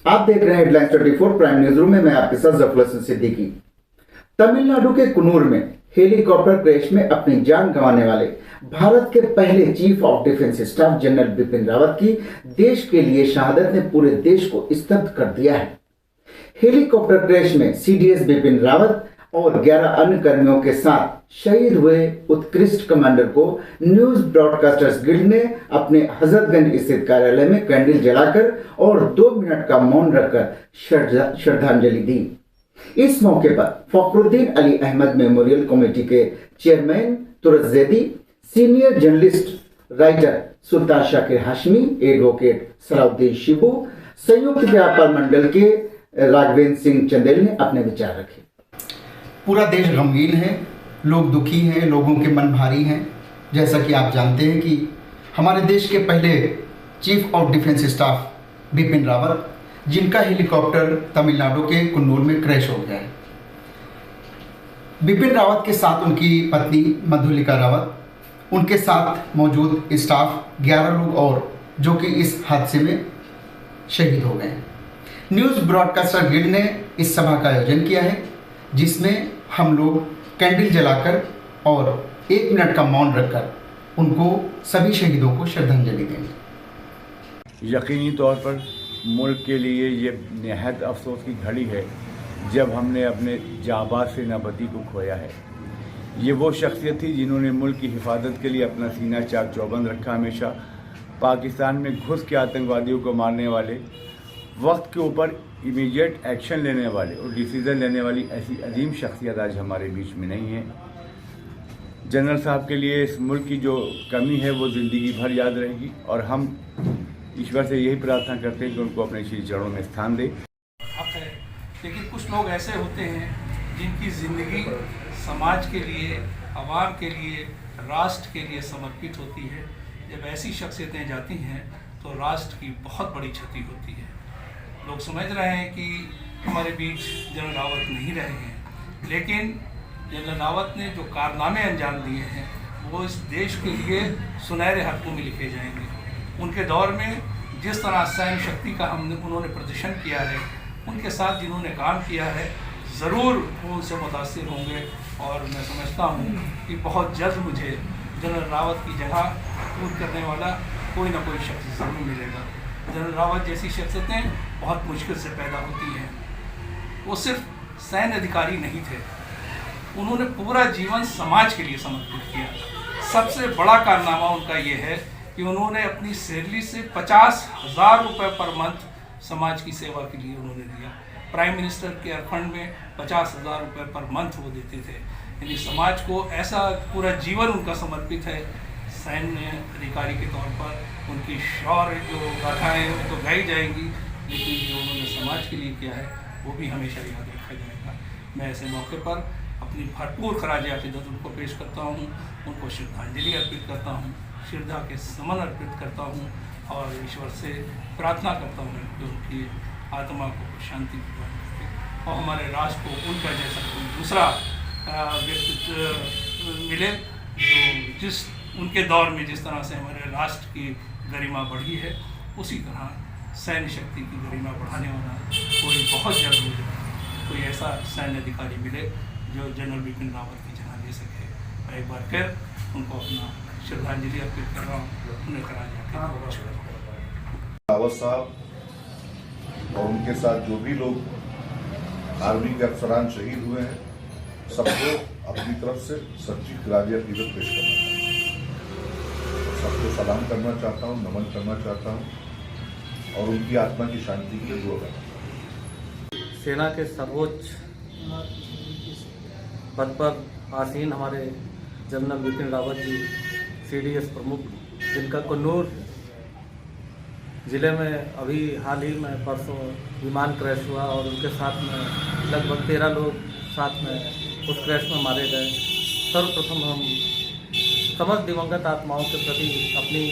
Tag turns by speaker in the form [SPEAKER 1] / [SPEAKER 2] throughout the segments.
[SPEAKER 1] आप देख रहे हैं हेडलाइंस 24 प्राइम न्यूज रूम में। मैं आपके साथ जफर हसन सिद्दीकी। तमिलनाडु के कुन्नूर में हेलीकॉप्टर क्रैश में अपनी जान गंवाने वाले भारत के पहले chief of defence staff general Bipin Rawat की देश के लिए शहादत ने पूरे देश को स्तब्ध कर दिया है। हेलीकॉप्टर क्रैश में सीडीएस बिपिन रावत और 11 अन्य कर्मियों के साथ शहीद हुए उत्कृष्ट कमांडर को न्यूज ब्रॉडकास्टर्स गिल्ड ने अपने हजरतगंज स्थित कार्यालय में कैंडल जलाकर और 2 मिनट का मौन रखकर श्रद्धांजलि दी। इस मौके पर फखरुद्दीन अली अहमद मेमोरियल कमेटी के chairman Turaj Zaidi, senior journalist writer Sultan Shakir Hashmi, advocate Salauddin Shibu, Sanyukt Vyapar मंडल के राघवेंद्र सिंह चंदेल ने अपने विचार रखे। पूरा देश गमगीन है, लोग दुखी हैं, लोगों के मन भारी हैं। जैसा कि आप जानते हैं कि हमारे देश के पहले chief of defence staff Bipin Rawat, जिनका हेलीकॉप्टर तमिलनाडु के कुन्नूर में क्रैश हो गया है। बिपिन रावत के साथ उनकी पत्नी मधुलिका रावत, उनके साथ मौजूद स्टाफ 11 लोग और जो कि इस हादसे में शहीद हो गए हैं। न्यूज़ ब्रॉडकास्टर गिल्ड ने इस सभा का आयोजन किया है, जिसमें हम लोग कैंडल जलाकर और 1 मिनट का मौन रखकर उनको सभी शहीदों को श्रद्धांजलि देंगे।
[SPEAKER 2] यकीनी तौर पर मुल्क के लिए ये निहायत अफसोस की घड़ी है जब हमने अपने जांबाज सेनापति को खोया है। ये वो शख्सियत थी जिन्होंने मुल्क की हिफाजत के लिए अपना सीना चाक चौबंद रखा। हमेशा पाकिस्तान में घुस के आतंकवादियों को मारने वाले, वक्त के ऊपर इमीडिएट एक्शन लेने वाले और डिसीज़न लेने वाली ऐसी अजीम शख्सियत आज हमारे बीच में नहीं है। जनरल साहब के लिए इस मुल्क की जो कमी है वो ज़िंदगी भर याद रहेगी और हम ईश्वर से यही प्रार्थना करते हैं कि उनको अपने श्री चरणों में स्थान दे।
[SPEAKER 3] लेकिन कुछ लोग ऐसे होते हैं जिनकी ज़िंदगी समाज के लिए, आवाम के लिए, राष्ट्र के लिए समर्पित होती है। जब ऐसी शख्सियतें जाती हैं तो राष्ट्र की बहुत बड़ी क्षति होती है। लोग समझ रहे हैं कि हमारे बीच जनरल रावत नहीं रहे हैं, लेकिन जनरल रावत ने जो कारनामे अंजाम दिए हैं वो इस देश के लिए सुनहरे हरफों में लिखे जाएंगे। उनके दौर में जिस तरह सैन्य शक्ति का उन्होंने प्रदर्शन किया है, उनके साथ जिन्होंने काम किया है, ज़रूर वो उनसे मुतासिर होंगे। और मैं समझता हूँ कि बहुत जल्द मुझे जनरल रावत की जगह पूर्ण करने वाला कोई ना कोई शख्स ज़रूर मिलेगा। जनरल रावत जैसी शख्सियतें बहुत मुश्किल से पैदा होती हैं। वो सिर्फ सैन्य अधिकारी नहीं थे, उन्होंने पूरा जीवन समाज के लिए समर्पित किया। सबसे बड़ा कारनामा उनका ये है कि उन्होंने अपनी सैलरी से 50,000 रुपये पर मंथ समाज की सेवा के लिए उन्होंने दिया। प्राइम मिनिस्टर केयर फंड में 50,000 रुपये पर मंथ वो देते थे। यानी समाज को ऐसा पूरा जीवन उनका समर्पित है। सैन्य अधिकारी के तौर पर उनकी शौर्य जो गाथाएँ वो तो गाई जाएंगी, लेकिन जो उन्होंने समाज के लिए किया है वो भी हमेशा याद रखा जाएगा। मैं ऐसे मौके पर अपनी भरपूर खराज अक़ीदत उनको पेश करता हूँ, उनको श्रद्धांजलि अर्पित करता हूँ, श्रद्धा के समन अर्पित करता हूँ और ईश्वर से प्रार्थना करता हूँ कि उनकी आत्मा को शांति प्रदान करे और हमारे राष्ट्र को उनका जैसा कोई दूसरा व्यक्तित्व मिले जो जिस उनके दौर में जिस तरह से हमारे राष्ट्र की गरिमा बढ़ी है, उसी तरह सैन्य शक्ति की गरिमा बढ़ाने वाला कोई बहुत जल्द मुझे कोई ऐसा सैन्य अधिकारी मिले जो जनरल बिपिन रावत की जगह ले सके। मैं एक बार फिर उनको अपना श्रद्धांजलि अर्पित कर रहा हूँ। उन्हें करा जाके
[SPEAKER 4] रावत साहब और उनके साथ जो भी लोग आर्मी के अफसरान शहीद हुए हैं, सबको अपनी तरफ से सच्ची खराज अक़ीदत पेश करना चाहता हूँ। सबको सलाम करना चाहता हूँ, नमन करना चाहता हूँ और उनकी आत्मा की शांति के लिए दुआ करना चाहता हूँ।
[SPEAKER 5] सेना के सर्वोच्च पद पर आसीन हमारे जनरल बिपिन रावत जी, सीडीएस प्रमुख, जिनका कुन्नूर ज़िले में अभी हाल ही में परसों विमान क्रैश हुआ और उनके साथ में लगभग 13 लोग साथ में उस क्रैश में मारे गए। सर्वप्रथम हम समस्त दिवंगत आत्माओं के प्रति अपनी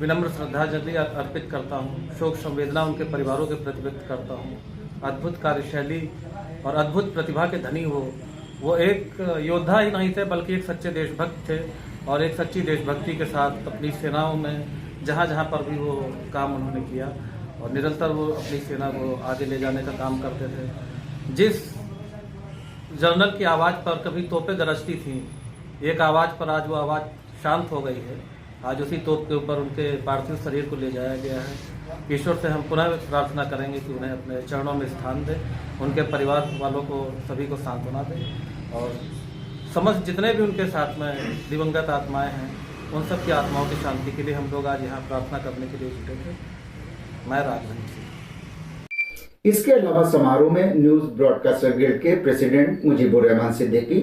[SPEAKER 5] विनम्र श्रद्धांजलि अर्पित करता हूँ। शोक संवेदना उनके परिवारों के प्रति व्यक्त करता हूँ। अद्भुत कार्यशैली और अद्भुत प्रतिभा के धनी वो एक योद्धा ही नहीं थे बल्कि एक सच्चे देशभक्त थे और एक सच्ची देशभक्ति के साथ अपनी सेनाओं में जहाँ जहाँ पर भी वो काम उन्होंने किया और निरंतर वो अपनी सेना को आगे ले जाने का काम करते थे। जिस जनरल की आवाज़ पर कभी तोपें गरजती थी, एक आवाज़ पर आज वो आवाज़ शांत हो गई है। आज उसी तोप के ऊपर उनके पार्थिव शरीर को ले जाया गया है। ईश्वर से हम पुनः प्रार्थना करेंगे कि उन्हें अपने चरणों में स्थान दे, उनके परिवार वालों को सभी को सांत्वना दे और समस्त जितने भी उनके साथ में दिवंगत आत्माएं हैं उन सब की आत्माओं की शांति के लिए हम लोग आज यहाँ प्रार्थना करने के लिए जुटे थे। मैं राजधानी से।
[SPEAKER 1] इसके अलावा समारोह में न्यूज ब्रॉडकास्टर गिल्ड के प्रेसिडेंट मुजीबुर रहमान सिद्दीकी,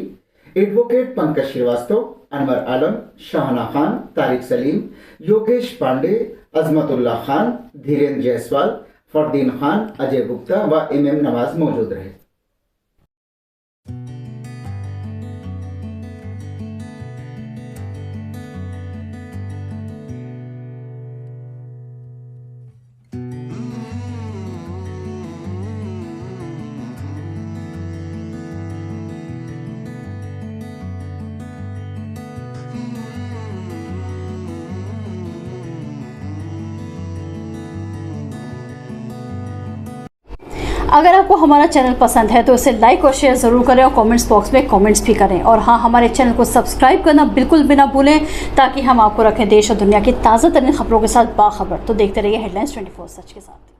[SPEAKER 1] एडवोकेट पंकज श्रीवास्तव, अनवर आलम, शाहना खान, तारिक सलीम, योगेश पांडे, अजमतुल्ला खान, धीरेन्द्र जायसवाल, फरदीन खान, अजय गुप्ता व MM नवाज मौजूद रहे।
[SPEAKER 6] अगर आपको हमारा चैनल पसंद है तो इसे लाइक और शेयर ज़रूर करें और कमेंट्स बॉक्स में कमेंट्स भी करें। और हाँ, हमारे चैनल को सब्सक्राइब करना बिल्कुल भी ना भूलें ताकि हम आपको रखें देश और दुनिया की ताज़ा तरीन खबरों के साथ बाखबर। तो देखते रहिए हेडलाइंस 24 सच के साथ।